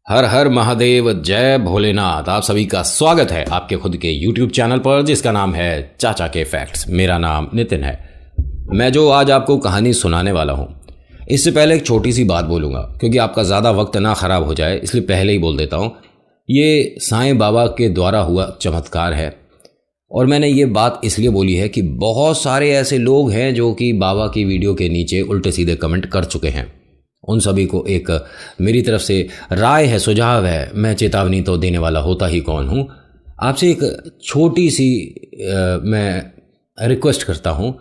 हर हर महादेव, जय भोलेनाथ। आप सभी का स्वागत है आपके खुद के YouTube चैनल पर जिसका नाम है चाचा के फैक्ट्स। मेरा नाम नितिन है। मैं जो आज आपको कहानी सुनाने वाला हूँ, इससे पहले एक छोटी सी बात बोलूँगा क्योंकि आपका ज़्यादा वक्त ना ख़राब हो जाए, इसलिए पहले ही बोल देता हूँ। ये साईं बाबा के द्वारा हुआ चमत्कार है और मैंने ये बात इसलिए बोली है कि बहुत सारे ऐसे लोग हैं जो कि बाबा की वीडियो के नीचे उल्टे सीधे कमेंट कर चुके हैं। उन सभी को एक मेरी तरफ से राय है, सुझाव है। मैं चेतावनी तो देने वाला होता ही कौन हूँ। आपसे एक छोटी सी मैं रिक्वेस्ट करता हूँ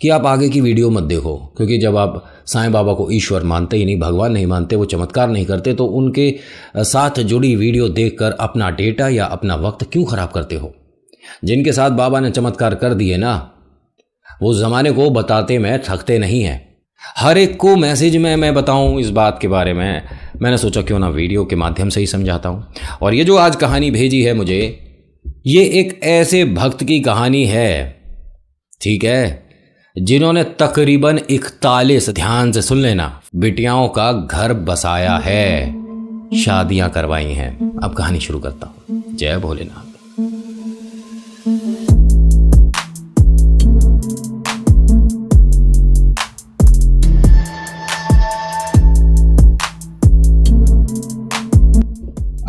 कि आप आगे की वीडियो मत देखो, क्योंकि जब आप साईं बाबा को ईश्वर मानते ही नहीं, भगवान नहीं मानते, वो चमत्कार नहीं करते, तो उनके साथ जुड़ी वीडियो देखकर अपना डेटा या अपना वक्त क्यों ख़राब करते हो। जिनके साथ बाबा ने चमत्कार कर दिए ना, वो ज़माने को बताते में थकते नहीं हैं। हर एक को मैसेज में मैं बताऊं इस बात के बारे में। मैंने सोचा क्यों ना वीडियो के माध्यम से ही समझाता हूं। और ये जो आज कहानी भेजी है मुझे, ये एक ऐसे भक्त की कहानी है, ठीक है, जिन्होंने तकरीबन 41, ध्यान से सुन लेना, बिटियाओं का घर बसाया है, शादियां करवाई हैं। अब कहानी शुरू करता हूं। जय भोलेनाथ।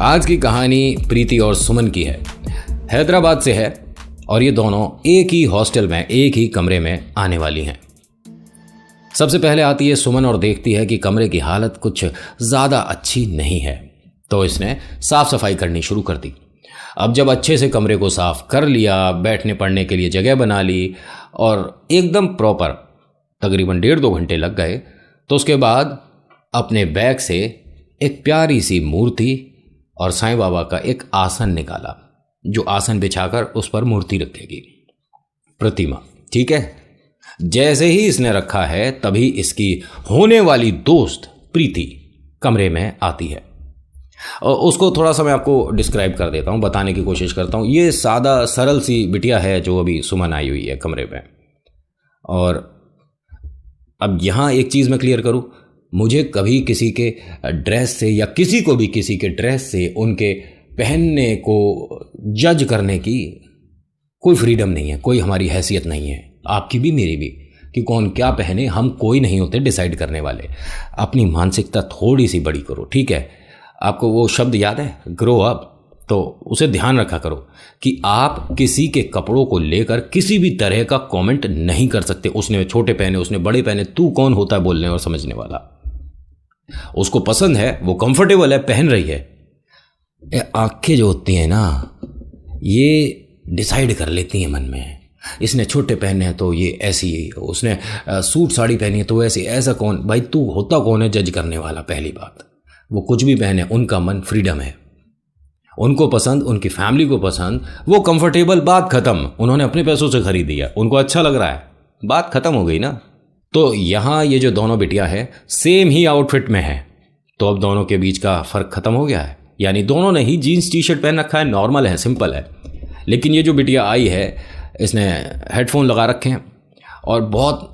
आज की कहानी प्रीति और सुमन की है। हैदराबाद से है और ये दोनों एक ही हॉस्टल में, एक ही कमरे में आने वाली हैं। सबसे पहले आती है सुमन और देखती है कि कमरे की हालत कुछ ज़्यादा अच्छी नहीं है, तो इसने साफ सफाई करनी शुरू कर दी। अब जब अच्छे से कमरे को साफ कर लिया, बैठने पढ़ने के लिए जगह बना ली और एकदम प्रॉपर तकरीबन 1.5-2 घंटे लग गए, तो उसके बाद अपने बैग से एक प्यारी सी मूर्ति और साईं बाबा का एक आसन निकाला, जो आसन बिछाकर उस पर मूर्ति रखेगी, प्रतिमा, ठीक है। जैसे ही इसने रखा है तभी इसकी होने वाली दोस्त प्रीति कमरे में आती है। और उसको थोड़ा सा मैं आपको डिस्क्राइब कर देता हूँ, बताने की कोशिश करता हूँ। ये सादा सरल सी बिटिया है जो अभी सुमन आई हुई है कमरे में। और अब यहाँ एक चीज़ मैं क्लियर करूँ, मुझे कभी किसी के ड्रेस से या किसी को भी किसी के ड्रेस से उनके पहनने को जज करने की कोई फ्रीडम नहीं है, कोई हमारी हैसियत नहीं है, आपकी भी मेरी भी, कि कौन क्या पहने। हम कोई नहीं होते डिसाइड करने वाले। अपनी मानसिकता थोड़ी सी बड़ी करो, ठीक है। आपको वो शब्द याद है, ग्रो अप, तो उसे ध्यान रखा करो कि आप किसी के कपड़ों को लेकर किसी भी तरह का कमेंट नहीं कर सकते। उसने छोटे पहने, उसने बड़े पहने, तू कौन होता है बोलने और समझने वाला। उसको पसंद है, वो कंफर्टेबल है, पहन रही है। आंखें जो होती हैं ना, ये डिसाइड कर लेती हैं मन में, इसने छोटे पहने हैं तो ये ऐसी, उसने सूट साड़ी पहनी है तो ऐसी। ऐसा कौन भाई, तू होता कौन है जज करने वाला। पहली बात, वो कुछ भी पहने, उनका मन, फ्रीडम है, उनको पसंद, उनकी फैमिली को पसंद, वो कंफर्टेबल, बात खत्म। उन्होंने अपने पैसों से खरीदी है, उनको अच्छा लग रहा है, बात खत्म हो गई ना। तो यहाँ ये जो दोनों बिटिया है सेम ही आउटफिट में है, तो अब दोनों के बीच का फ़र्क ख़त्म हो गया है। यानी दोनों ने ही जीन्स टी शर्ट पहन रखा है, नॉर्मल है, सिंपल है। लेकिन ये जो बिटिया आई है, इसने हेडफोन लगा रखे हैं और बहुत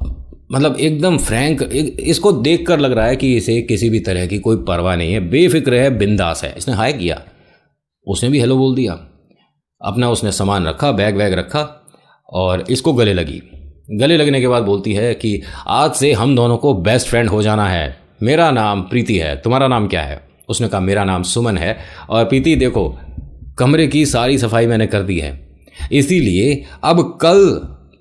मतलब एकदम फ्रैंक, इसको देखकर लग रहा है कि इसे किसी भी तरह की कोई परवाह नहीं है, बेफिक्र है, बिंदास है। इसने हाय किया, उसने भी हेलो बोल दिया, अपना उसने सामान रखा, बैग वैग रखा और इसको गले लगी। गले लगने के बाद बोलती है कि आज से हम दोनों को बेस्ट फ्रेंड हो जाना है। मेरा नाम प्रीति है, तुम्हारा नाम क्या है? उसने कहा मेरा नाम सुमन है। और प्रीति देखो, कमरे की सारी सफाई मैंने कर दी है, इसीलिए अब कल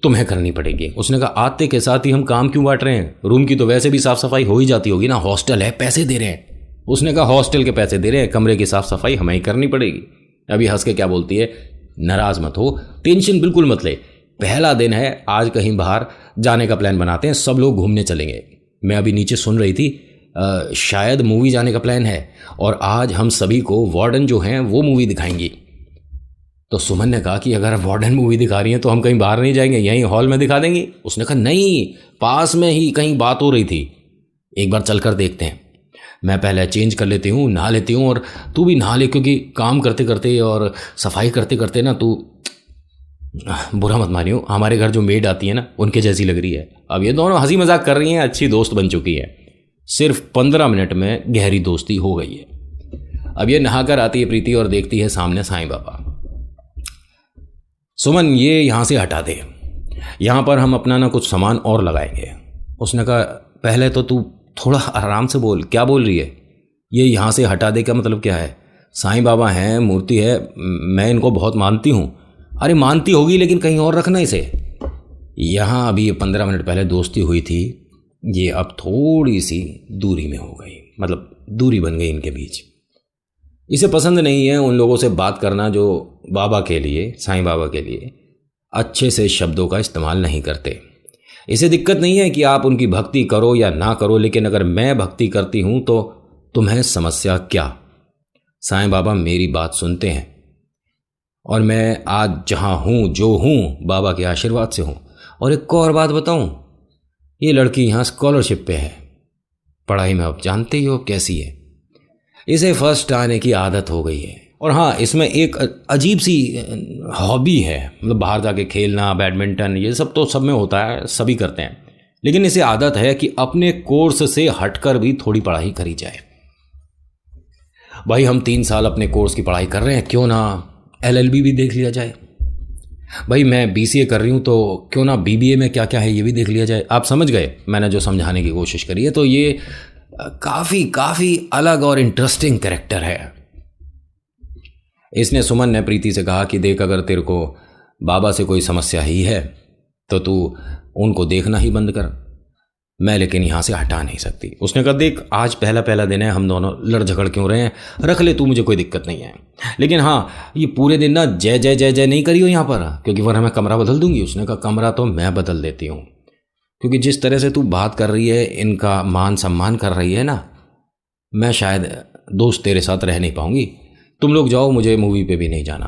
तुम्हें करनी पड़ेगी। उसने कहा आते के साथ ही हम काम क्यों बांट रहे हैं, रूम की तो वैसे भी साफ सफाई हो ही जाती होगी ना, हॉस्टल है, पैसे दे रहे हैं। उसने कहा हॉस्टल के पैसे दे रहे हैं, कमरे की साफ सफाई हमें ही करनी पड़ेगी। अभी हंस के क्या बोलती है, नाराज मत हो, टेंशन बिल्कुल मत ले, पहला दिन है, आज कहीं बाहर जाने का प्लान बनाते हैं, सब लोग घूमने चलेंगे। मैं अभी नीचे सुन रही थी, शायद मूवी जाने का प्लान है और आज हम सभी को वार्डन जो हैं वो मूवी दिखाएंगी। तो सुमन ने कहा कि अगर वार्डन मूवी दिखा रही हैं तो हम कहीं बाहर नहीं जाएंगे, यहीं हॉल में दिखा देंगी। उसने कहा नहीं, पास में ही कहीं बात हो रही थी, एक बार चल कर देखते हैं। मैं पहले चेंज कर लेती हूँ, नहा लेती हूँ और तू भी नहा ले, क्योंकि काम करते करते और सफाई करते करते ना तू, बुरा मत मानियो, हमारे घर जो मेड आती है ना उनके जैसी लग रही है। अब ये दोनों हंसी मजाक कर रही हैं, अच्छी दोस्त बन चुकी है। सिर्फ 15 मिनट में गहरी दोस्ती हो गई है। अब ये नहाकर आती है प्रीति और देखती है सामने साईं बाबा। सुमन, ये यहाँ से हटा दे, यहाँ पर हम अपना ना कुछ सामान और लगाएंगे। उसने कहा पहले तो तू थोड़ा आराम से बोल, क्या बोल रही है? ये यहाँ से हटा दे का मतलब क्या है? साईं बाबा हैं, मूर्ति है, मैं इनको बहुत मानती हूँ। अरे मानती होगी लेकिन कहीं और रखना इसे। यहाँ अभी 15 मिनट पहले दोस्ती हुई थी, ये अब थोड़ी सी दूरी में हो गई, मतलब दूरी बन गई इनके बीच। इसे पसंद नहीं है उन लोगों से बात करना जो बाबा के लिए, साईं बाबा के लिए अच्छे से शब्दों का इस्तेमाल नहीं करते। इसे दिक्कत नहीं है कि आप उनकी भक्ति करो या ना करो, लेकिन अगर मैं भक्ति करती हूं तो तुम्हें समस्या क्या? साईं बाबा मेरी बात सुनते हैं और मैं आज जहां हूं, जो हूं, बाबा के आशीर्वाद से हूं। और एक और बात बताऊं, ये लड़की यहां स्कॉलरशिप पे है, पढ़ाई में अब जानते ही हो कैसी है, इसे फर्स्ट आने की आदत हो गई है। और हाँ, इसमें एक अजीब सी हॉबी है, मतलब बाहर जाके खेलना, बैडमिंटन, ये सब तो सब में होता है, सभी करते हैं, लेकिन इसे आदत है कि अपने कोर्स से हटकर भी थोड़ी पढ़ाई करी जाए। भाई हम 3 साल अपने कोर्स की पढ़ाई कर रहे हैं, क्यों ना LLB भी देख लिया जाए। भाई मैं BCA कर रही हूँ तो क्यों ना BBA में क्या क्या है ये भी देख लिया जाए। आप समझ गए मैंने जो समझाने की कोशिश करी है। तो ये काफ़ी अलग और इंटरेस्टिंग कैरेक्टर है। इसने, सुमन ने प्रीति से कहा कि देख, अगर तेरे को बाबा से कोई समस्या ही है तो तू उनको देखना ही बंद कर, मैं लेकिन यहाँ से हटा नहीं सकती। उसने कहा देख, आज पहला दिन है, हम दोनों लड़ झगड़ क्यों रहे हैं, रख ले तू, मुझे कोई दिक्कत नहीं है, लेकिन हाँ ये पूरे दिन ना जय जय जय जय नहीं करियो यहाँ पर, क्योंकि वरना मैं कमरा बदल दूंगी। उसने कहा कमरा तो मैं बदल देती हूँ, क्योंकि जिस तरह से तू बात कर रही है, इनका मान सम्मान कर रही है ना, मैं शायद दोस्त तेरे साथ रह नहीं पाऊंगी। तुम लोग जाओ, मुझे मूवी पे भी नहीं जाना।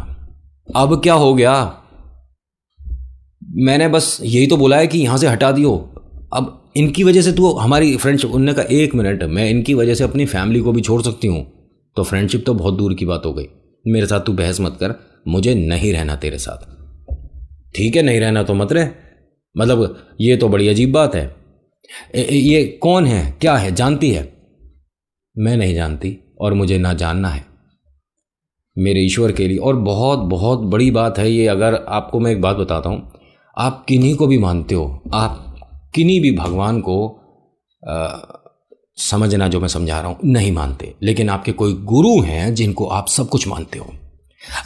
अब क्या हो गया? मैंने बस यही तो बोला है कि यहाँ से हटा दियो। अब इनकी वजह से तू हमारी फ्रेंडशिप, उनने कहा 1 मिनट, मैं इनकी वजह से अपनी फैमिली को भी छोड़ सकती हूँ, तो फ्रेंडशिप तो बहुत दूर की बात हो गई। मेरे साथ तू बहस मत कर, मुझे नहीं रहना तेरे साथ। ठीक है, नहीं रहना तो मत रह, मतलब ये तो बड़ी अजीब बात है। ये कौन है, क्या है, जानती है? मैं नहीं जानती और मुझे ना जानना है, मेरे ईश्वर के लिए। और बहुत बहुत बड़ी बात है ये। अगर आपको मैं एक बात बताता हूँ, आप किन्हीं को भी मानते हो, आप किन्हीं भी भगवान को समझना, जो मैं समझा रहा हूँ, नहीं मानते, लेकिन आपके कोई गुरु हैं जिनको आप सब कुछ मानते हो।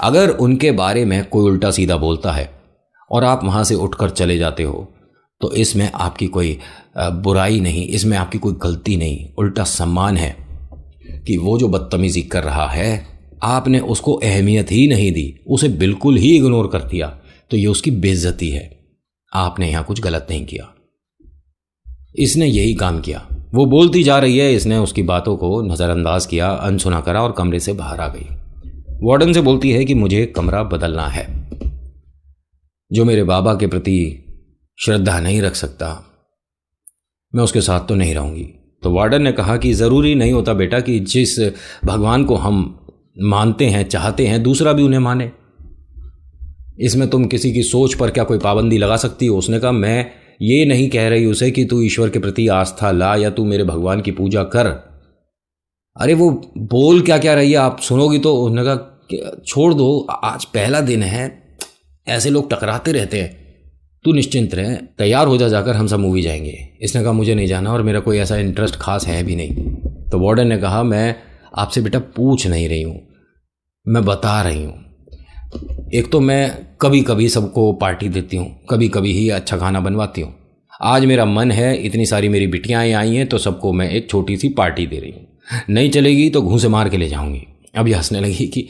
अगर उनके बारे में कोई उल्टा सीधा बोलता है और आप वहाँ से उठकर चले जाते हो, तो इसमें आपकी कोई बुराई नहीं, इसमें आपकी कोई गलती नहीं, उल्टा सम्मान है कि वो जो बदतमीजी कर रहा है, आपने उसको अहमियत ही नहीं दी, उसे बिल्कुल ही इग्नोर कर दिया, तो ये उसकी बेइज्जती है। आपने यहाँ कुछ गलत नहीं किया, इसने यही काम किया। वो बोलती जा रही है, इसने उसकी बातों को नज़रअंदाज किया, अनसुना करा और कमरे से बाहर आ गई। वार्डन से बोलती है कि मुझे कमरा बदलना है, जो मेरे बाबा के प्रति श्रद्धा नहीं रख सकता, मैं उसके साथ तो नहीं रहूंगी। तो वार्डन ने कहा कि ज़रूरी नहीं होता बेटा कि जिस भगवान को हम मानते हैं, चाहते हैं, दूसरा भी उन्हें माने। इसमें तुम किसी की सोच पर क्या कोई पाबंदी लगा सकती हो? उसने कहा मैं ये नहीं कह रही उसे कि तू ईश्वर के प्रति आस्था ला या तू मेरे भगवान की पूजा कर। अरे वो बोल क्या क्या रही है, आप सुनोगी तो। उसने कहा छोड़ दो, आज पहला दिन है, ऐसे लोग टकराते रहते हैं, तू निश्चिंत रहे, तैयार हो जा, जाकर हम सब मूवी जाएंगे। इसने कहा मुझे नहीं जाना और मेरा कोई ऐसा इंटरेस्ट खास है भी नहीं। तो वार्डन ने कहा मैं आपसे बेटा पूछ नहीं रही हूँ, मैं बता रही हूँ। एक तो मैं कभी कभी सबको पार्टी देती हूँ, कभी कभी ही अच्छा खाना बनवाती हूँ। आज मेरा मन है, इतनी सारी मेरी बिटियाँ आई हैं, तो सबको मैं एक छोटी सी पार्टी दे रही हूँ। नहीं चलेगी तो घूंसे मार के ले जाऊँगी। अब ये हंसने लगी कि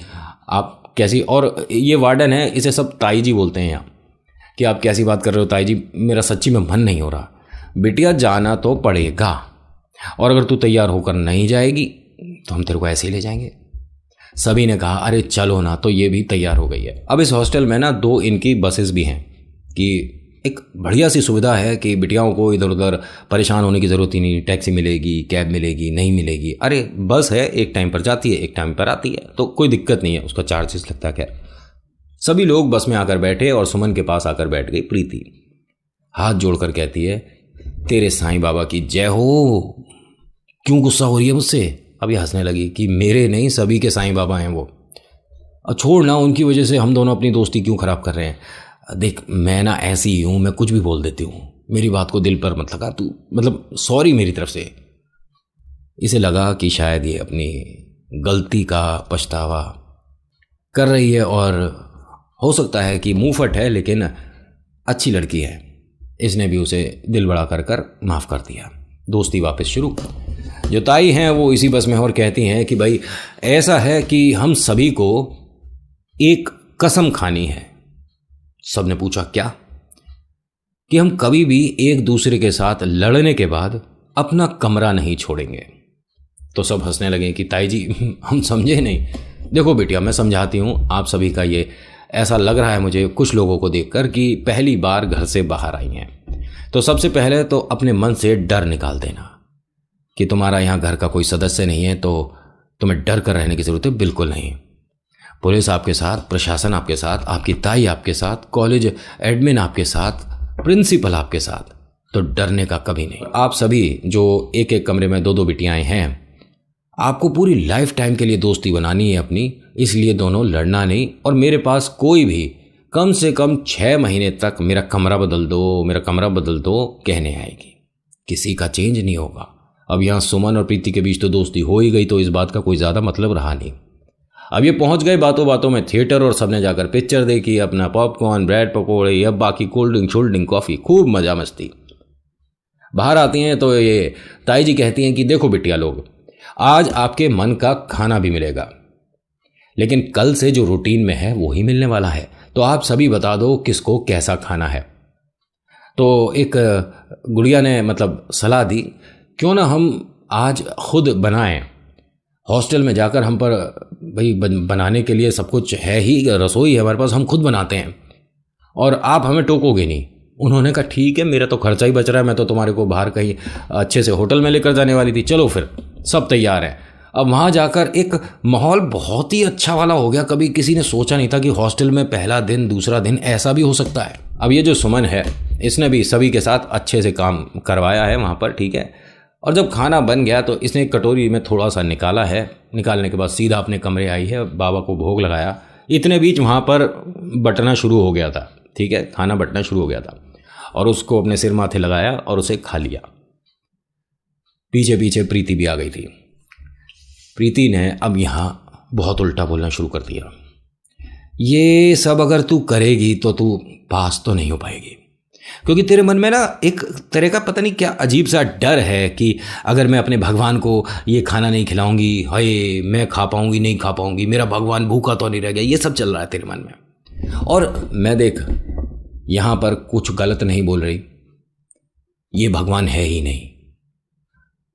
आप कैसी, और ये वार्डन है, इसे सब ताई जी बोलते हैं यहाँ, कि आप कैसी बात कर रहे हो ताई जी, मेरा सच्ची में मन नहीं हो रहा। बिटिया जाना तो पड़ेगा, और अगर तू तैयार होकर नहीं जाएगी तो हम तेरे को ऐसे ही ले जाएंगे। सभी ने कहा अरे चलो ना, तो ये भी तैयार हो गई है। अब इस हॉस्टल में ना 2 इनकी बसेस भी हैं, कि एक बढ़िया सी सुविधा है कि बिटियाओं को इधर उधर परेशान होने की ज़रूरत ही नहीं, टैक्सी मिलेगी, कैब मिलेगी, नहीं मिलेगी, अरे बस है, एक टाइम पर जाती है, एक टाइम पर आती है, तो कोई दिक्कत नहीं है, उसका चार्जेस लगता है। खैर सभी लोग बस में आकर बैठे और सुमन के पास आकर बैठ गई प्रीति। हाथ जोड़कर कहती है तेरे साईं बाबा की जय हो। क्यों गुस्सा हो रही है मुझसे? अब ये हंसने लगी कि मेरे नहीं, सभी के साईं बाबा हैं वो। अब छोड़ ना, उनकी वजह से हम दोनों अपनी दोस्ती क्यों ख़राब कर रहे हैं। देख मैं ना ऐसी ही हूँ, मैं कुछ भी बोल देती हूँ, मेरी बात को दिल पर मत लगा तू, मतलब सॉरी मेरी तरफ से। इसे लगा कि शायद ये अपनी गलती का पछतावा कर रही है और हो सकता है कि मुंह फट है लेकिन अच्छी लड़की है। इसने भी उसे दिल बड़ा कर कर माफ़ कर दिया। दोस्ती वापस शुरू। जो ताई हैं वो इसी बस में और कहती हैं कि भाई ऐसा है कि हम सभी को एक कसम खानी है। सबने पूछा क्या? कि हम कभी भी एक दूसरे के साथ लड़ने के बाद अपना कमरा नहीं छोड़ेंगे। तो सब हंसने लगे कि ताई जी हम समझे नहीं। देखो बेटिया, मैं समझाती हूँ आप सभी का ये ऐसा लग रहा है मुझे कुछ लोगों को देखकर कि पहली बार घर से बाहर आई हैं। तो सबसे पहले तो अपने मन से डर निकाल देना कि तुम्हारा यहाँ घर का कोई सदस्य नहीं है तो तुम्हें डर कर रहने की ज़रूरत है, बिल्कुल नहीं। पुलिस आपके साथ, प्रशासन आपके साथ, आपकी ताई आपके साथ, कॉलेज एडमिन आपके साथ, प्रिंसिपल आपके साथ, तो डरने का कभी नहीं। आप सभी जो एक एक कमरे में दो दो बिटियाएँ हैं, आपको पूरी लाइफ टाइम के लिए दोस्ती बनानी है अपनी, इसलिए दोनों लड़ना नहीं। और मेरे पास कोई भी कम से कम 6 महीने तक मेरा कमरा बदल दो, मेरा कमरा बदल दो कहने आएगी, किसी का चेंज नहीं होगा। अब यहाँ सुमन और प्रीति के बीच तो दोस्ती हो ही गई, तो इस बात का कोई ज़्यादा मतलब रहा नहीं। अब ये पहुँच गए बातों बातों में थिएटर और सबने जाकर पिक्चर देखी, अपना पॉपकॉर्न, ब्रेड पकौड़े या बाकी cold drink should drink coffee, खूब मज़ा मस्ती। बाहर आती हैं तो ये ताई जी कहती हैं कि देखो बिटिया लोग, आज आपके मन का खाना भी मिलेगा, लेकिन कल से जो रूटीन में है वो ही मिलने वाला है, तो आप सभी बता दो किसको कैसा खाना है। तो एक गुड़िया ने मतलब सलाह दी, क्यों ना हम आज खुद बनाएं, हॉस्टल में जाकर हम पर भाई बनाने के लिए सब कुछ है ही, रसोई है हमारे पास, हम खुद बनाते हैं और आप हमें टोकोगे नहीं। उन्होंने कहा ठीक है, मेरा तो खर्चा ही बच रहा है, मैं तो तुम्हारे को बाहर कहीं अच्छे से होटल में लेकर जाने वाली थी, चलो फिर सब तैयार है। अब वहाँ जाकर एक माहौल बहुत ही अच्छा वाला हो गया। कभी किसी ने सोचा नहीं था कि हॉस्टल में पहला दिन दूसरा दिन ऐसा भी हो सकता है। अब ये जो सुमन है इसने भी सभी के साथ अच्छे से काम करवाया है वहाँ पर, ठीक है। और जब खाना बन गया तो इसने एक कटोरी में थोड़ा सा निकाला है, निकालने के बाद सीधा अपने कमरे आई है, बाबा को भोग लगाया। इतने बीच वहाँ पर बटना शुरू हो गया था, ठीक है, खाना बटना शुरू हो गया था और उसको अपने सिर माथे लगाया और उसे खा लिया। पीछे पीछे प्रीति भी आ गई थी। प्रीति ने अब यहाँ बहुत उल्टा बोलना शुरू कर दिया, ये सब अगर तू करेगी तो तू पास तो नहीं हो पाएगी, क्योंकि तेरे मन में ना एक तरह का पता नहीं क्या अजीब सा डर है कि अगर मैं अपने भगवान को ये खाना नहीं खिलाऊंगी, हाय मैं खा पाऊंगी नहीं खा पाऊंगी, मेरा भगवान भूखा तो नहीं रह गया, ये सब चल रहा है तेरे मन में। और मैं देख यहाँ पर कुछ गलत नहीं बोल रही, ये भगवान है ही नहीं।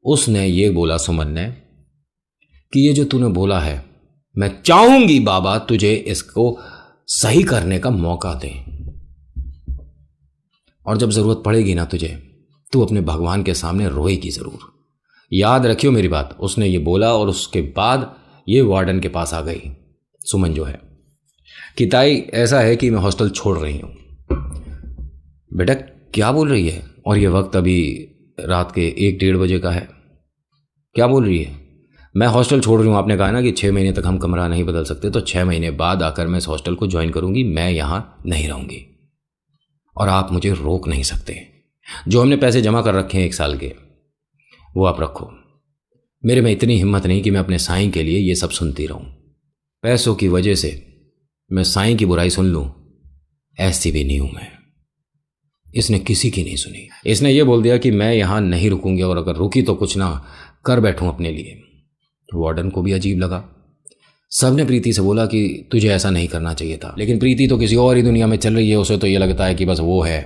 उसने ये बोला सुमन ने कि ये जो तूने बोला है, मैं चाहूंगी बाबा तुझे इसको सही करने का मौका दे, और जब जरूरत पड़ेगी ना तुझे, तू अपने भगवान के सामने रोएगी जरूर, याद रखियो मेरी बात। उसने ये बोला और उसके बाद ये वार्डन के पास आ गई सुमन जो है कि ताई ऐसा है कि मैं हॉस्टल छोड़ रही हूँ। बेटा क्या बोल रही है? और ये वक्त अभी रात के 1-1:30 बजे का है, क्या बोल रही है? मैं हॉस्टल छोड़ रही हूँ, आपने कहा ना कि 6 महीने तक हम कमरा नहीं बदल सकते, तो 6 महीने बाद आकर मैं इस हॉस्टल को ज्वाइन करूँगी, मैं यहाँ नहीं रहूँगी और आप मुझे रोक नहीं सकते। जो हमने पैसे जमा कर रखे हैं 1 साल के, वो आप रखो। मेरे में इतनी हिम्मत नहीं कि मैं अपने साईं के लिए ये सब सुनती रहूँ। पैसों की वजह से मैं साईं की बुराई सुन लूँ, ऐसी भी नहीं हूँ मैं। इसने किसी की नहीं सुनी। इसने ये बोल दिया कि मैं यहाँ नहीं रुकूंगी और अगर रुकी तो कुछ ना कर बैठूं अपने लिए। वार्डन को भी अजीब लगा। सबने प्रीति से बोला कि तुझे ऐसा नहीं करना चाहिए था, लेकिन प्रीति तो किसी और ही दुनिया में चल रही है, उसे तो ये लगता है कि बस वो है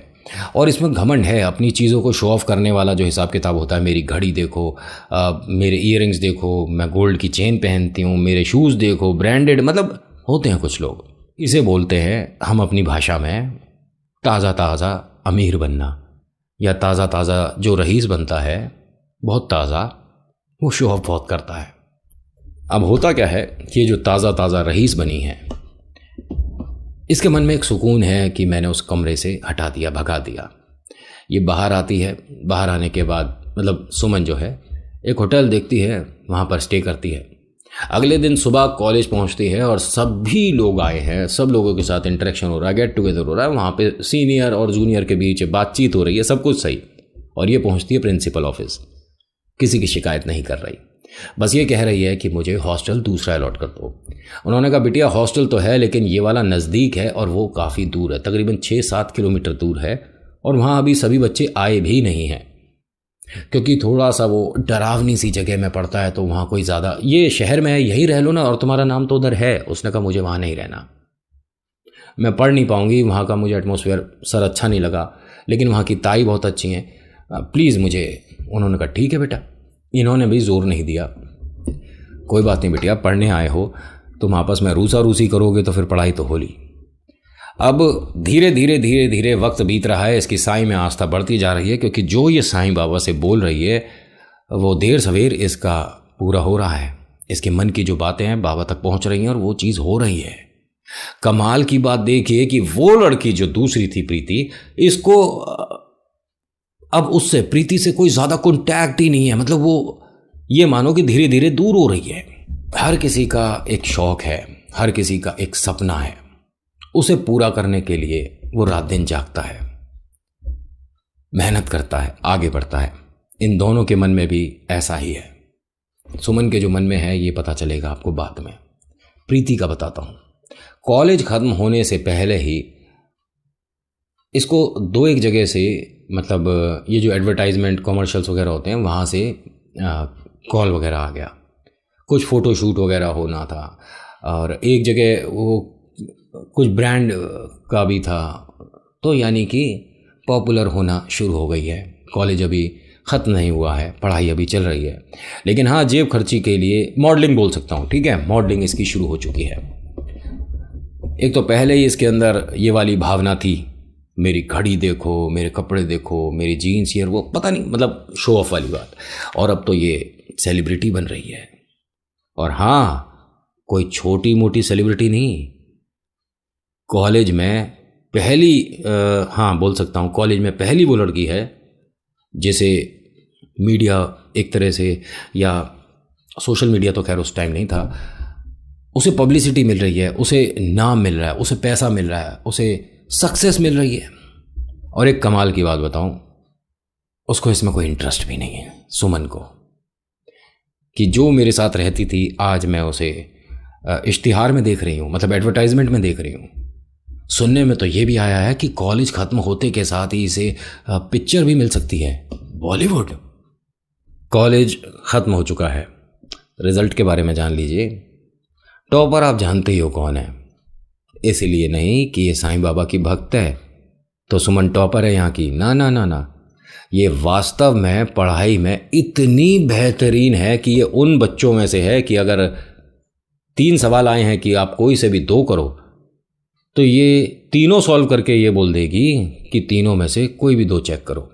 और इसमें घमंड है, अपनी चीज़ों को शो ऑफ करने वाला जो हिसाब किताब होता है। मेरी घड़ी देखो, मेरे ईयरिंग्स देखो, मैं गोल्ड की चेन पहनती हूँ, मेरे शूज़ देखो ब्रांडेड, मतलब होते हैं कुछ लोग, इसे बोलते हैं हम अपनी भाषा में ताज़ा ताज़ा अमीर बनना, या ताज़ा ताज़ा जो रईस बनता है बहुत ताज़ा, वो शो ऑफ बहुत करता है। अब होता क्या है कि ये जो ताज़ा ताज़ा रईस बनी है, इसके मन में एक सुकून है कि मैंने उस कमरे से हटा दिया, भगा दिया। ये बाहर आती है, बाहर आने के बाद मतलब सुमन जो है एक होटल देखती है, वहाँ पर स्टे करती है। अगले दिन सुबह कॉलेज पहुँचती है और सभी लोग आए हैं, सब लोगों के साथ इंटरेक्शन हो रहा है, गेट टुगेदर हो रहा है, वहाँ पे सीनियर और जूनियर के बीच बातचीत हो रही है, सब कुछ सही। और ये पहुँचती है प्रिंसिपल ऑफिस, किसी की शिकायत नहीं कर रही, बस ये कह रही है कि मुझे हॉस्टल दूसरा अलॉट कर दो। उन्होंने कहा बिटिया हॉस्टल तो है लेकिन ये वाला नज़दीक है और वो काफ़ी दूर है, तकरीबन 6-7 किलोमीटर दूर है, और वहाँ अभी सभी बच्चे आए भी नहीं हैं क्योंकि थोड़ा सा वो डरावनी सी जगह में पड़ता है, तो वहाँ कोई ज़्यादा, ये शहर में है यहीं रह लो ना, और तुम्हारा नाम तो उधर है। उसने कहा मुझे वहाँ नहीं रहना, मैं पढ़ नहीं पाऊँगी, वहाँ का मुझे एटमॉस्फेयर सर अच्छा नहीं लगा, लेकिन वहाँ की ताई बहुत अच्छी हैं, प्लीज़ मुझे। उन्होंने कहा ठीक है बेटा। इन्होंने भी जोर नहीं दिया, कोई बात नहीं बेटिया, पढ़ने आए हो, तुम आपस में रूसा रूसी करोगे तो फिर पढ़ाई तो होली। अब धीरे धीरे धीरे धीरे वक्त बीत रहा है, इसकी साईं में आस्था बढ़ती जा रही है, क्योंकि जो ये साईं बाबा से बोल रही है वो देर सवेर इसका पूरा हो रहा है। इसके मन की जो बातें हैं बाबा तक पहुंच रही हैं और वो चीज़ हो रही है। कमाल की बात देखिए कि वो लड़की जो दूसरी थी प्रीति, इसको अब उससे प्रीति से कोई ज़्यादा कॉन्टैक्ट ही नहीं है, मतलब वो ये मानो कि धीरे धीरे दूर हो रही है। हर किसी का एक शौक है, हर किसी का एक सपना है, उसे पूरा करने के लिए वो रात दिन जागता है, मेहनत करता है, आगे बढ़ता है। इन दोनों के मन में भी ऐसा ही है। सुमन के जो मन में है ये पता चलेगा आपको बाद में। प्रीति का बताता हूँ। कॉलेज ख़त्म होने से पहले ही इसको 2-1 जगह से, मतलब ये जो एडवर्टाइजमेंट कॉमर्शियल्स वगैरह होते हैं वहाँ से कॉल वगैरह आ गया, कुछ फ़ोटो शूट वगैरह होना था, और एक जगह वो कुछ ब्रांड का भी था, तो यानी कि पॉपुलर होना शुरू हो गई है। कॉलेज अभी ख़त्म नहीं हुआ है, पढ़ाई अभी चल रही है, लेकिन हाँ जेब खर्ची के लिए मॉडलिंग बोल सकता हूँ, ठीक है, मॉडलिंग इसकी शुरू हो चुकी है। एक तो पहले ही इसके अंदर ये वाली भावना थी, मेरी घड़ी देखो, मेरे कपड़े देखो, मेरी जीन्स, ये वो पता नहीं, मतलब शो ऑफ वाली बात। और अब तो ये सेलिब्रिटी बन रही है, और हाँ कोई छोटी मोटी सेलिब्रिटी नहीं, कॉलेज में पहली, हाँ बोल सकता हूँ कॉलेज में पहली वो लड़की है जिसे मीडिया एक तरह से, या सोशल मीडिया तो खैर उस टाइम नहीं था, उसे पब्लिसिटी मिल रही है, उसे नाम मिल रहा है, उसे पैसा मिल रहा है, उसे सक्सेस मिल रही है। और एक कमाल की बात बताऊं, उसको इसमें कोई इंटरेस्ट भी नहीं है, सुमन को, कि जो मेरे साथ रहती थी आज मैं उसे इश्तिहार में देख रही हूँ, मतलब एडवर्टाइजमेंट में देख रही हूँ। सुनने में तो ये भी आया है कि कॉलेज ख़त्म होते के साथ ही इसे पिक्चर भी मिल सकती है, बॉलीवुड। कॉलेज ख़त्म हो चुका है, रिज़ल्ट के बारे में जान लीजिए। टॉपर आप जानते ही हो कौन है, इसलिए नहीं कि ये साईं बाबा की भक्त है तो सुमन टॉपर है यहाँ की, ना ना ना ना, ये वास्तव में पढ़ाई में इतनी बेहतरीन है कि ये उन बच्चों में से है कि अगर 3 सवाल आए हैं कि आप कोई से भी 2 करो, तो ये तीनों सॉल्व करके ये बोल देगी कि तीनों में से कोई भी 2 चेक करो।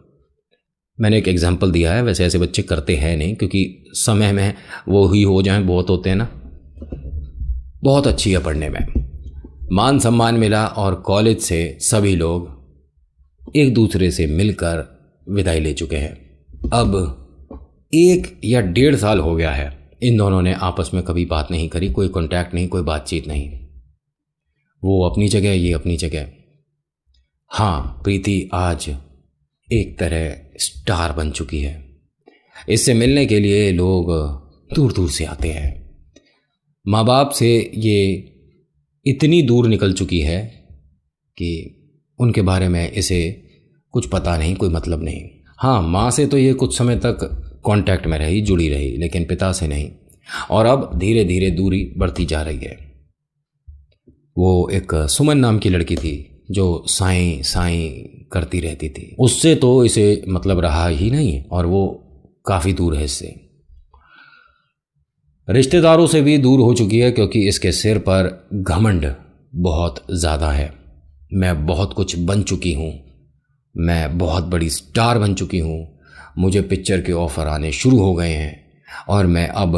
मैंने एक एग्जाम्पल दिया है, वैसे ऐसे बच्चे करते हैं नहीं, क्योंकि समय में वो ही हो जाएं, बहुत होते हैं ना। बहुत अच्छी है पढ़ने में, मान सम्मान मिला, और कॉलेज से सभी लोग एक दूसरे से मिलकर विदाई ले चुके हैं। अब 1 या 1.5 साल हो गया है, इन दोनों ने आपस में कभी बात नहीं करी, कोई कांटेक्ट नहीं, कोई बातचीत नहीं। वो अपनी जगह, ये अपनी जगह। हाँ, प्रीति आज एक तरह स्टार बन चुकी है, इससे मिलने के लिए लोग दूर दूर से आते हैं। माँ बाप से ये इतनी दूर निकल चुकी है कि उनके बारे में इसे कुछ पता नहीं, कोई मतलब नहीं। हाँ, माँ से तो ये कुछ समय तक कांटेक्ट में रही, जुड़ी रही, लेकिन पिता से नहीं, और अब धीरे धीरे दूरी बढ़ती जा रही है। वो एक सुमन नाम की लड़की थी जो साईं साईं करती रहती थी, उससे तो इसे मतलब रहा ही नहीं, और वो काफ़ी दूर है इससे। रिश्तेदारों से भी दूर हो चुकी है, क्योंकि इसके सिर पर घमंड बहुत ज़्यादा है। मैं बहुत कुछ बन चुकी हूँ, मैं बहुत बड़ी स्टार बन चुकी हूँ, मुझे पिक्चर के ऑफ़र आने शुरू हो गए हैं, और मैं अब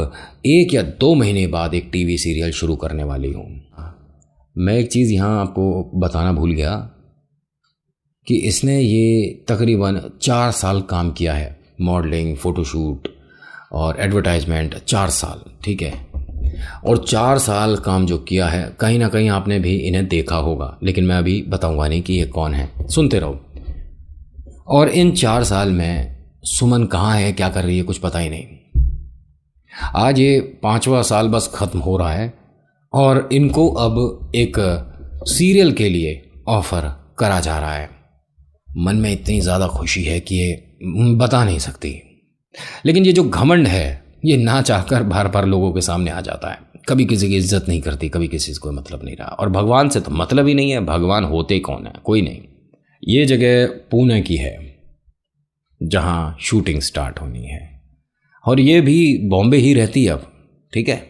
1 या 2 महीने बाद एक टीवी सीरियल शुरू करने वाली हूँ। मैं एक चीज़ यहाँ आपको बताना भूल गया कि इसने ये तकरीबन 4 साल काम किया है, मॉडलिंग, फ़ोटोशूट, और एडवर्टाइजमेंट 4 साल, ठीक है। और 4 साल काम जो किया है, कहीं ना कहीं आपने भी इन्हें देखा होगा, लेकिन मैं अभी बताऊंगा नहीं कि ये कौन है, सुनते रहो। और इन 4 साल में सुमन कहाँ है, क्या कर रही है, कुछ पता ही नहीं। आज ये 5वां साल बस ख़त्म हो रहा है और इनको अब एक सीरियल के लिए ऑफ़र करा जा रहा है। मन में इतनी ज़्यादा खुशी है कि ये बता नहीं सकती। लेकिन ये जो घमंड है, ये ना चाहकर बार बार लोगों के सामने आ जाता है। कभी किसी की इज्जत नहीं करती, कभी किसी से कोई मतलब नहीं रहा, और भगवान से तो मतलब ही नहीं है। भगवान होते कौन है, कोई नहीं। ये जगह पुणे की है जहाँ शूटिंग स्टार्ट होनी है, और ये भी बॉम्बे ही रहती है अब, ठीक है।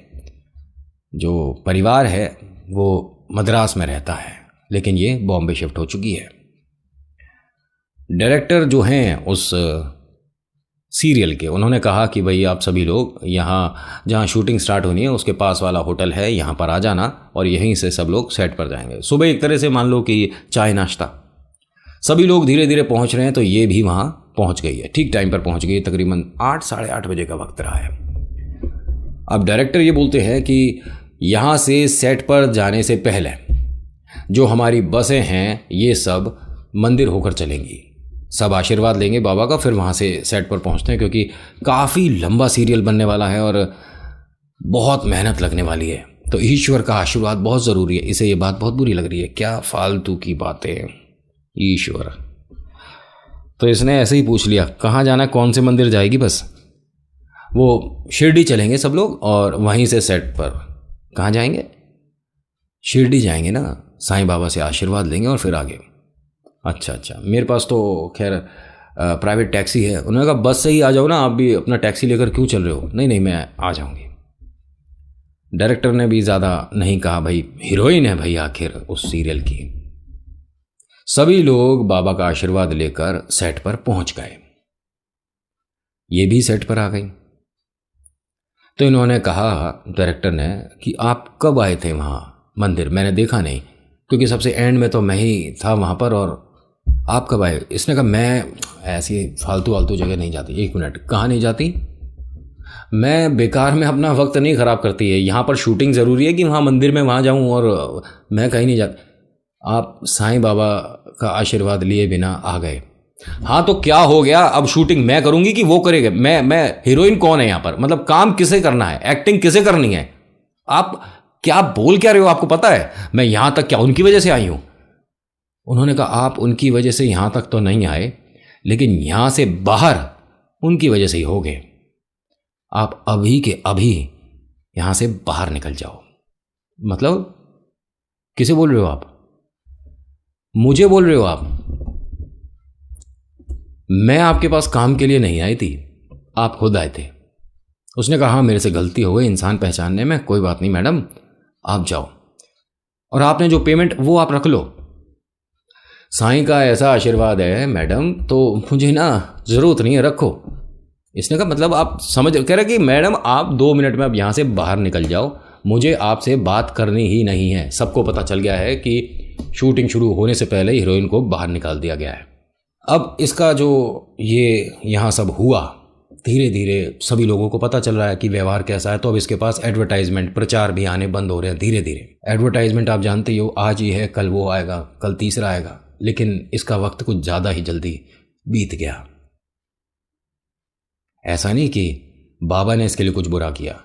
जो परिवार है वो मद्रास में रहता है, लेकिन ये बॉम्बे शिफ्ट हो चुकी है। डायरेक्टर जो हैं उस सीरियल के, उन्होंने कहा कि भाई आप सभी लोग यहाँ जहाँ शूटिंग स्टार्ट होनी है उसके पास वाला होटल है, यहाँ पर आ जाना, और यहीं से सब लोग सेट पर जाएंगे। सुबह एक तरह से मान लो कि चाय नाश्ता, सभी लोग धीरे धीरे पहुँच रहे हैं, तो ये भी वहाँ पहुँच गई है, ठीक टाइम पर पहुँच गई। तकरीबन 8 साढ़े 8 बजे का वक्त रहा है। अब डायरेक्टर ये बोलते हैं कि यहाँ से सेट पर जाने से पहले जो हमारी बसें हैं ये सब मंदिर होकर चलेंगी, सब आशीर्वाद लेंगे बाबा का, फिर वहाँ से सेट पर पहुँचते हैं, क्योंकि काफ़ी लंबा सीरियल बनने वाला है और बहुत मेहनत लगने वाली है, तो ईश्वर का आशीर्वाद बहुत ज़रूरी है। इसे ये बात बहुत बुरी लग रही है, क्या फालतू की बातें, ईश्वर। तो इसने ऐसे ही पूछ लिया कहाँ जाना है, कौन से मंदिर जाएगी बस। वो शिरडी चलेंगे सब लोग, और वहीं से सेट पर कहाँ जाएंगे, शिरडी जाएंगे ना, साईं बाबा से आशीर्वाद लेंगे और फिर आगे। अच्छा, मेरे पास तो खैर प्राइवेट टैक्सी है। उन्होंने कहा बस से ही आ जाओ ना, आप भी अपना टैक्सी लेकर क्यों चल रहे हो। नहीं मैं आ जाऊंगी। डायरेक्टर ने भी ज़्यादा नहीं कहा, भाई हीरोइन है भाई आखिर उस सीरियल की। सभी लोग बाबा का आशीर्वाद लेकर सेट पर पहुंच गए, ये भी सेट पर आ गई। तो इन्होंने कहा, डायरेक्टर ने, कि आप कब आए थे वहाँ मंदिर, मैंने देखा नहीं, क्योंकि सबसे एंड में तो मैं ही था वहाँ पर, और आप कब आए। इसने कहा मैं ऐसी फालतू जगह नहीं जाती। 1 मिनट, कहाँ नहीं जाती, मैं बेकार में अपना वक्त नहीं ख़राब करती है, यहाँ पर शूटिंग ज़रूरी है कि वहाँ मंदिर में वहाँ जाऊँ, और मैं कहीं नहीं जाती। आप साईं बाबा का आशीर्वाद लिए बिना आ गए। हाँ तो क्या हो गया, अब शूटिंग मैं करूँगी कि वो करेगा। मैं हीरोइन कौन है यहाँ पर, मतलब काम किसे करना है, एक्टिंग किसे करनी है। आप क्या बोल क्या रहे हो, आपको पता है मैं यहाँ तक क्या उनकी वजह से आई हूँ। उन्होंने कहा आप उनकी वजह से यहाँ तक तो नहीं आए, लेकिन यहाँ से बाहर उनकी वजह से ही हो गए। आप अभी के अभी यहाँ से बाहर निकल जाओ। मतलब किसे बोल रहे हो आप, मुझे बोल रहे हो आप। मैं आपके पास काम के लिए नहीं आई थी, आप खुद आए थे। उसने कहा हाँ मेरे से गलती हो गई इंसान पहचानने में, कोई बात नहीं मैडम आप जाओ, और आपने जो पेमेंट वो आप रख लो। साईं का ऐसा आशीर्वाद है मैडम, तो मुझे ना ज़रूरत नहीं है, रखो। इसने कहा मतलब आप समझ, कह रहे कि मैडम आप 2 मिनट में अब यहाँ से बाहर निकल जाओ, मुझे आपसे बात करनी ही नहीं है। सबको पता चल गया है कि शूटिंग शुरू होने से पहले हीरोइन को बाहर निकाल दिया गया है। अब इसका जो ये यहाँ सब हुआ, धीरे धीरे सभी लोगों को पता चल रहा है कि व्यवहार कैसा है, तो अब इसके पास एडवर्टाइजमेंट, प्रचार भी आने बंद हो रहे हैं धीरे धीरे। एडवर्टाइजमेंट आप जानते ही हो, आज ये है कल वो आएगा, कल तीसरा आएगा, लेकिन इसका वक्त कुछ ज़्यादा ही जल्दी बीत गया। ऐसा नहीं कि बाबा ने इसके लिए कुछ बुरा किया,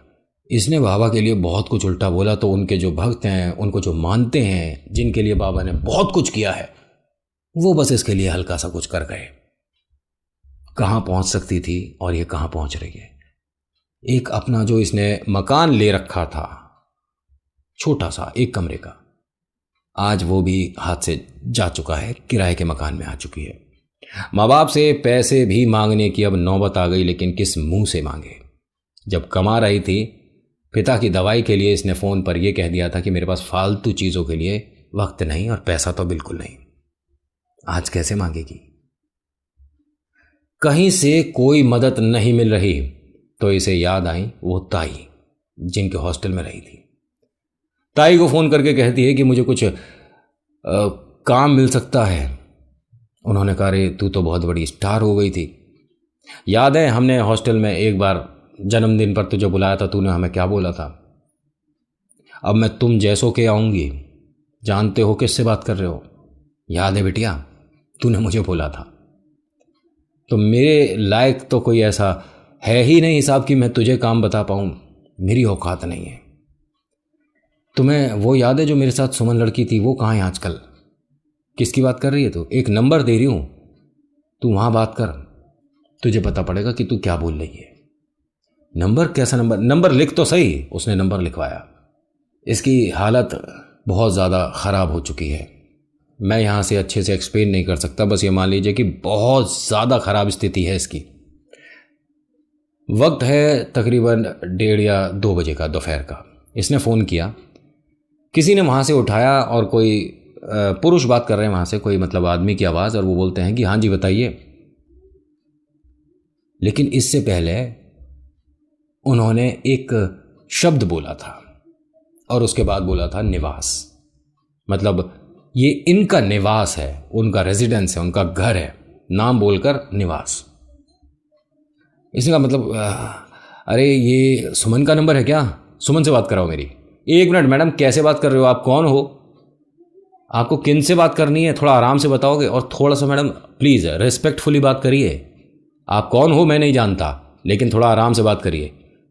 इसने बाबा के लिए बहुत कुछ उल्टा बोला, तो उनके जो भक्त हैं, उनको जो मानते हैं, जिनके लिए बाबा ने बहुत कुछ किया है, वो बस इसके लिए हल्का सा कुछ कर गए। कहाँ पहुँच सकती थी और ये कहाँ पहुँच रही है। एक अपना जो इसने मकान ले रखा था छोटा सा 1 कमरे का, आज वो भी हाथ से जा चुका है, किराए के मकान में आ चुकी है। माँ बाप से पैसे भी मांगने की अब नौबत आ गई, लेकिन किस मुंह से मांगे। जब कमा रही थी पिता की दवाई के लिए, इसने फ़ोन पर यह कह दिया था कि मेरे पास फालतू चीज़ों के लिए वक्त नहीं और पैसा तो बिल्कुल नहीं। आज कैसे मांगेगी। कहीं से कोई मदद नहीं मिल रही, तो इसे याद आई वो ताई जिनके हॉस्टल में रही थी। ताई को फ़ोन करके कहती है कि मुझे कुछ काम मिल सकता है। उन्होंने कहा रे तू तो बहुत बड़ी स्टार हो गई थी, याद है हमने हॉस्टल में एक बार जन्मदिन पर तुझे बुलाया था, तूने हमें क्या बोला था? अब मैं तुम जैसों के आऊँगी, जानते हो किससे बात कर रहे हो? याद है बिटिया, तूने मुझे बोला था। तो मेरे लायक तो कोई ऐसा है ही नहीं साहब कि मैं तुझे काम बता पाऊँ, मेरी औकात नहीं है। तुम्हें वो याद है जो मेरे साथ सुमन लड़की थी, वो कहाँ है आजकल? किसकी बात कर रही है तू? एक नंबर दे रही हूँ, तू वहाँ बात कर, तुझे पता पड़ेगा कि तू क्या बोल रही है। नंबर? कैसा नंबर? नंबर लिख तो सही। उसने नंबर लिखवाया। इसकी हालत बहुत ज़्यादा ख़राब हो चुकी है, मैं यहाँ से अच्छे से एक्सप्लेन नहीं कर सकता, बस ये मान लीजिए कि बहुत ज़्यादा ख़राब स्थिति है इसकी। वक्त है तकरीबन 1:30 या 2 बजे का, दोपहर का। इसने फ़ोन किया, किसी ने वहाँ से उठाया और कोई पुरुष बात कर रहे हैं वहाँ से, कोई मतलब आदमी की आवाज़, और वो बोलते हैं कि हाँ जी बताइए। लेकिन इससे पहले उन्होंने एक शब्द बोला था और उसके बाद बोला था निवास। मतलब ये इनका निवास है, उनका रेजिडेंस है, उनका घर है, नाम बोलकर निवास। इसने कहा मतलब अरे ये सुमन का नंबर है क्या? सुमन से बात कराओ मेरी। 1 मिनट मैडम, कैसे बात कर रहे हो? आप कौन हो? आपको किन से बात करनी है? थोड़ा आराम से बताओगे? और थोड़ा सा मैडम प्लीज़ रिस्पेक्टफुली बात करिए। आप कौन हो मैं नहीं जानता, लेकिन थोड़ा आराम से बात करिए,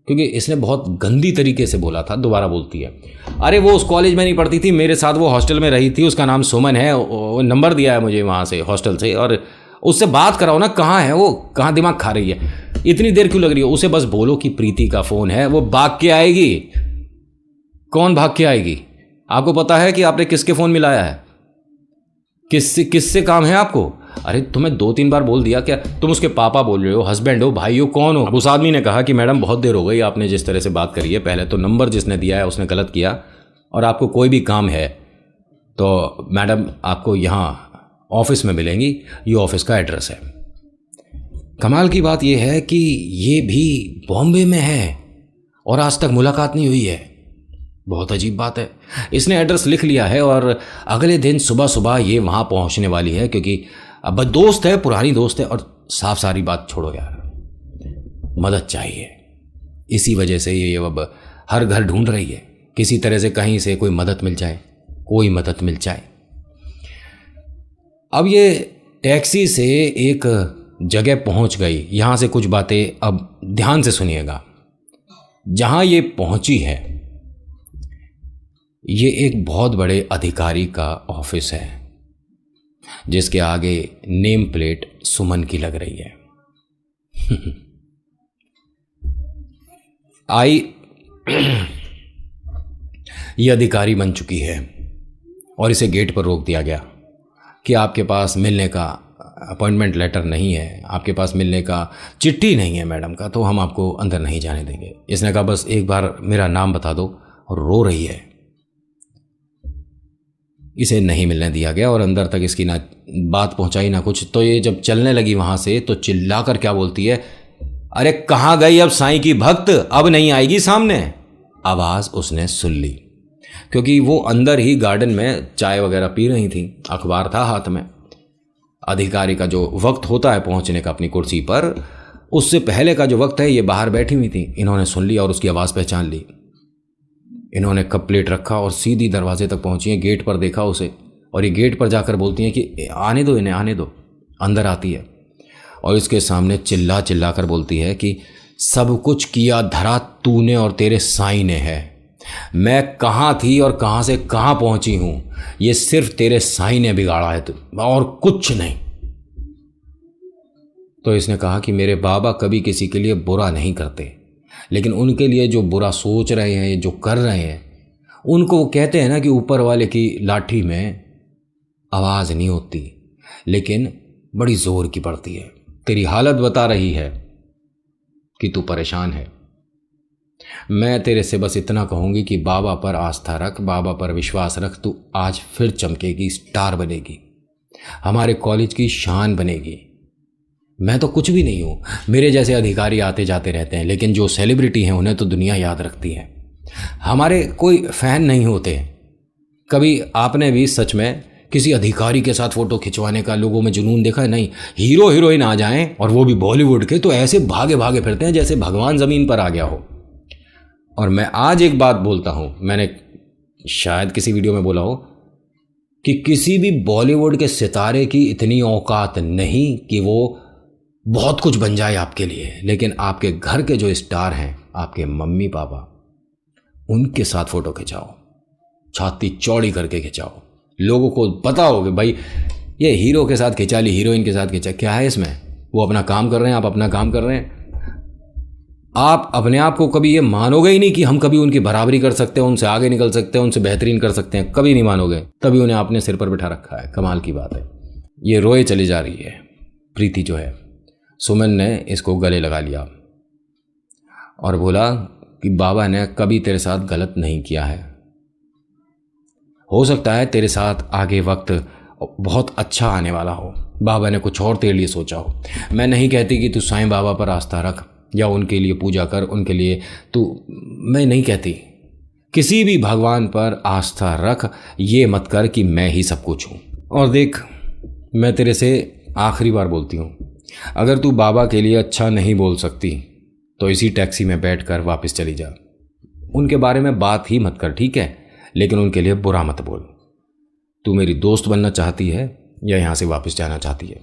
क्योंकि इसने बहुत गंदी तरीके से बोला था। दोबारा बोलती है, अरे वो उस कॉलेज में नहीं पढ़ती थी, मेरे साथ वो हॉस्टल में रही थी, उसका नाम सुमन है, वो नंबर दिया है मुझे वहाँ से हॉस्टल से, और उससे बात कराओ ना। कहाँ है वो? कहाँ दिमाग खा रही है? इतनी देर क्यों लग रही है? उसे बस बोलो कि प्रीति का फ़ोन है, वो भाग के आएगी। कौन भाग के आएगी? आपको पता है कि आपने किसके फ़ोन मिलाया है? किससे काम है आपको? अरे तुम्हें 2-3 बार बोल दिया क्या? तुम उसके पापा बोल रहे हो, हस्बैंड हो, भाई हो, कौन हो? उस आदमी ने कहा कि मैडम बहुत देर हो गई आपने जिस तरह से बात करी है, पहले तो नंबर जिसने दिया है उसने गलत किया, और आपको कोई भी काम है तो मैडम आपको यहाँ ऑफिस में मिलेंगी, ये ऑफिस का एड्रेस है। कमाल की बात यह है कि ये भी बॉम्बे में है और आज तक मुलाकात नहीं हुई है। बहुत अजीब बात है। इसने एड्रेस लिख लिया है और अगले दिन सुबह सुबह ये वहाँ पहुँचने वाली है, क्योंकि अब दोस्त है, पुरानी दोस्त है, और साफ सारी बात छोड़ो यार, मदद चाहिए। इसी वजह से ये अब हर घर ढूंढ रही है, किसी तरह से कहीं से कोई मदद मिल जाए, कोई मदद मिल जाए। अब ये टैक्सी से एक जगह पहुंच गई। यहाँ से कुछ बातें अब ध्यान से सुनिएगा। जहाँ ये पहुंची है ये एक बहुत बड़े अधिकारी का ऑफिस है, जिसके आगे नेम प्लेट सुमन की लग रही है। आई ये अधिकारी बन चुकी है और इसे गेट पर रोक दिया गया कि आपके पास मिलने का अपॉइंटमेंट लेटर नहीं है, आपके पास मिलने का चिट्ठी नहीं है मैडम का, तो हम आपको अंदर नहीं जाने देंगे। इसने कहा बस एक बार मेरा नाम बता दो, और रो रही है। इसे नहीं मिलने दिया गया और अंदर तक इसकी ना बात पहुंचाई ना कुछ। तो ये जब चलने लगी वहाँ से तो चिल्लाकर क्या बोलती है, अरे कहाँ गई अब साईं की भक्त, अब नहीं आएगी सामने। आवाज़ उसने सुन ली, क्योंकि वो अंदर ही गार्डन में चाय वगैरह पी रही थी, अखबार था हाथ में। अधिकारी का जो वक्त होता है पहुंचने का अपनी कुर्सी पर, उससे पहले का जो वक्त है ये बाहर बैठी हुई थी। इन्होंने सुन लिया और उसकी आवाज़ पहचान ली। इन्होंने कप प्लेट रखा और सीधी दरवाजे तक पहुंची हैं। गेट पर देखा उसे, और ये गेट पर जाकर बोलती हैं कि आने दो इन्हें, आने दो। अंदर आती है और इसके सामने चिल्ला चिल्ला कर बोलती है कि सब कुछ किया धरा तूने और तेरे साईं ने है। मैं कहाँ थी और कहाँ से कहाँ पहुंची हूँ, ये सिर्फ तेरे साईं ने बिगाड़ा है और कुछ नहीं। तो इसने कहा कि मेरे बाबा कभी किसी के लिए बुरा नहीं करते, लेकिन उनके लिए जो बुरा सोच रहे हैं, जो कर रहे हैं, उनको वो कहते हैं ना कि ऊपर वाले की लाठी में आवाज़ नहीं होती, लेकिन बड़ी ज़ोर की पड़ती है। तेरी हालत बता रही है कि तू परेशान है। मैं तेरे से बस इतना कहूँगी कि बाबा पर आस्था रख, बाबा पर विश्वास रख, तू आज फिर चमकेगी, स्टार बनेगी, हमारे कॉलेज की शान बनेगी। मैं तो कुछ भी नहीं हूँ, मेरे जैसे अधिकारी आते जाते रहते हैं, लेकिन जो सेलिब्रिटी हैं उन्हें तो दुनिया याद रखती है। हमारे कोई फ़ैन नहीं होते। कभी आपने भी सच में किसी अधिकारी के साथ फ़ोटो खिंचवाने का लोगों में जुनून देखा है? नहीं, हीरो हीरोइन आ जाएं और वो भी बॉलीवुड के, तो ऐसे भागे भागे फिरते हैं जैसे भगवान ज़मीन पर आ गया हो। और मैं आज एक बात बोलता हूँ, मैंने शायद किसी वीडियो में बोला हो कि किसी भी बॉलीवुड के सितारे की इतनी औकात नहीं कि वो बहुत कुछ बन जाए आपके लिए, लेकिन आपके घर के जो स्टार हैं, आपके मम्मी पापा, उनके साथ फ़ोटो खिंचाओ, छाती चौड़ी करके खिंचाओ, लोगों को पता हो कि भाई ये हीरो के साथ खिंचा ली, हीरोइन के साथ खिंचा, क्या है इसमें? वो अपना काम कर रहे हैं, आप अपना काम कर रहे हैं। आप अपने आप को कभी ये मानोगे ही नहीं कि हम कभी उनकी बराबरी कर सकते हैं, उनसे आगे निकल सकते हैं, उनसे बेहतरीन कर सकते हैं, कभी नहीं मानोगे। तभी उन्हें आपने सिर पर बिठा रखा है। कमाल की बात है। ये रोए चली जा रही है प्रीति जो है। सुमन ने इसको गले लगा लिया और बोला कि बाबा ने कभी तेरे साथ गलत नहीं किया है, हो सकता है तेरे साथ आगे वक्त बहुत अच्छा आने वाला हो, बाबा ने कुछ और तेरे लिए सोचा हो। मैं नहीं कहती कि तू साईं बाबा पर आस्था रख या उनके लिए पूजा कर, उनके लिए मैं नहीं कहती, किसी भी भगवान पर आस्था रख, ये मत कर कि मैं ही सब कुछ हूँ। और देख, मैं तेरे से आखिरी बार बोलती हूँ, अगर तू बाबा के लिए अच्छा नहीं बोल सकती तो इसी टैक्सी में बैठकर वापस चली जा। उनके बारे में बात ही मत कर, ठीक है, लेकिन उनके लिए बुरा मत बोल। तू मेरी दोस्त बनना चाहती है या यहाँ से वापस जाना चाहती है?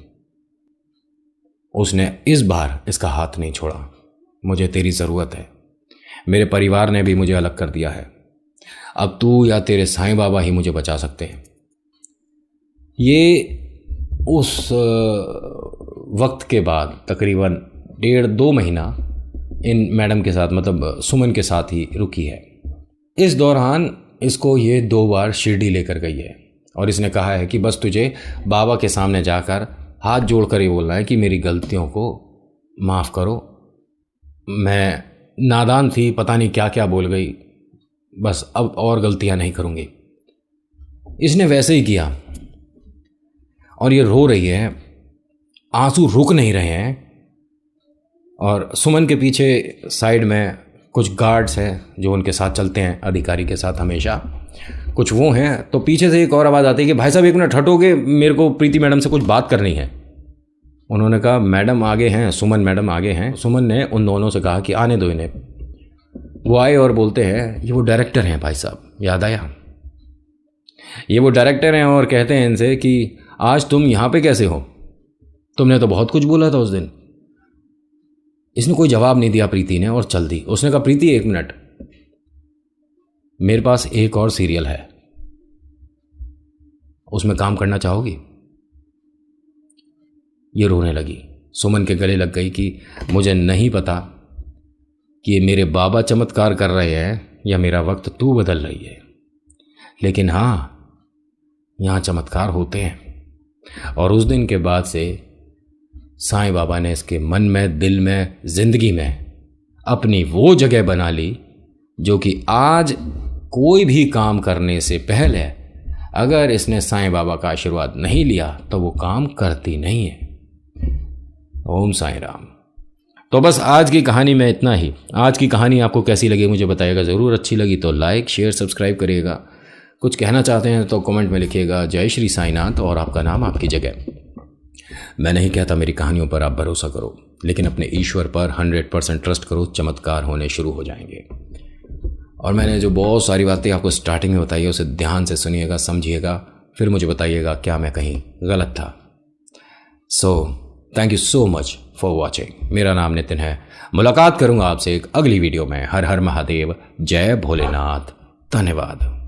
उसने इस बार इसका हाथ नहीं छोड़ा। मुझे तेरी ज़रूरत है, मेरे परिवार ने भी मुझे अलग कर दिया है, अब तू या तेरे साईं बाबा ही मुझे बचा सकते हैं। ये उस वक्त के बाद तकरीबन 1.5-2 महीना इन मैडम के साथ, मतलब सुमन के साथ ही रुकी है। इस दौरान इसको ये 2 बार शिरडी लेकर गई है और इसने कहा है कि बस तुझे बाबा के सामने जाकर हाथ जोड़कर ये बोलना है कि मेरी गलतियों को माफ़ करो, मैं नादान थी, पता नहीं क्या क्या बोल गई, बस अब और गलतियां नहीं करूंगी। इसने वैसे ही किया और ये रो रही है, आंसू रुक नहीं रहे हैं। और सुमन के पीछे साइड में कुछ गार्ड्स हैं जो उनके साथ चलते हैं, अधिकारी के साथ हमेशा, कुछ वो हैं। तो पीछे से एक और आवाज़ आती है कि भाई साहब 1 मिनट हटोगे, मेरे को प्रीति मैडम से कुछ बात करनी है। उन्होंने कहा मैडम आगे हैं, सुमन मैडम आगे हैं। सुमन ने उन दोनों से कहा कि आने दो इन्हें। वो आए और बोलते हैं ये वो डायरेक्टर हैं भाई साहब, याद आया, ये वो डायरेक्टर हैं। और कहते हैं इनसे कि आज तुम यहाँ पे कैसे हो, तुमने तो बहुत कुछ बोला था उस दिन। इसने कोई जवाब नहीं दिया प्रीति ने और चल दी। उसने कहा प्रीति 1 मिनट, मेरे पास एक और सीरियल है, उसमें काम करना चाहोगी? ये रोने लगी, सुमन के गले लग गई कि मुझे नहीं पता कि ये मेरे बाबा चमत्कार कर रहे हैं या मेरा वक्त तू बदल रही है, लेकिन हाँ, यहाँ चमत्कार होते हैं। और उस दिन के बाद से साईं बाबा ने इसके मन में, दिल में, जिंदगी में अपनी वो जगह बना ली जो कि आज कोई भी काम करने से पहले अगर इसने साईं बाबा का आशीर्वाद नहीं लिया तो वो काम करती नहीं है। ओम साईं राम। तो बस आज की कहानी में इतना ही। आज की कहानी आपको कैसी लगी मुझे बताइएगा ज़रूर। अच्छी लगी तो लाइक, शेयर, सब्सक्राइब करिएगा। कुछ कहना चाहते हैं तो कमेंट में लिखिएगा। जय श्री साईनाथ और आपका नाम आपकी जगह। मैं नहीं कहता मेरी कहानियों पर आप भरोसा करो, लेकिन अपने ईश्वर पर 100% ट्रस्ट करो, चमत्कार होने शुरू हो जाएंगे। और मैंने जो बहुत सारी बातें आपको स्टार्टिंग में बताई है उसे ध्यान से सुनिएगा, समझिएगा, फिर मुझे बताइएगा क्या मैं कहीं गलत था। Thank you so much for watching. मेरा नाम नितिन है। मुलाकात करूंगा आपसे एक अगली वीडियो में। हर हर महादेव, जय भोलेनाथ, धन्यवाद।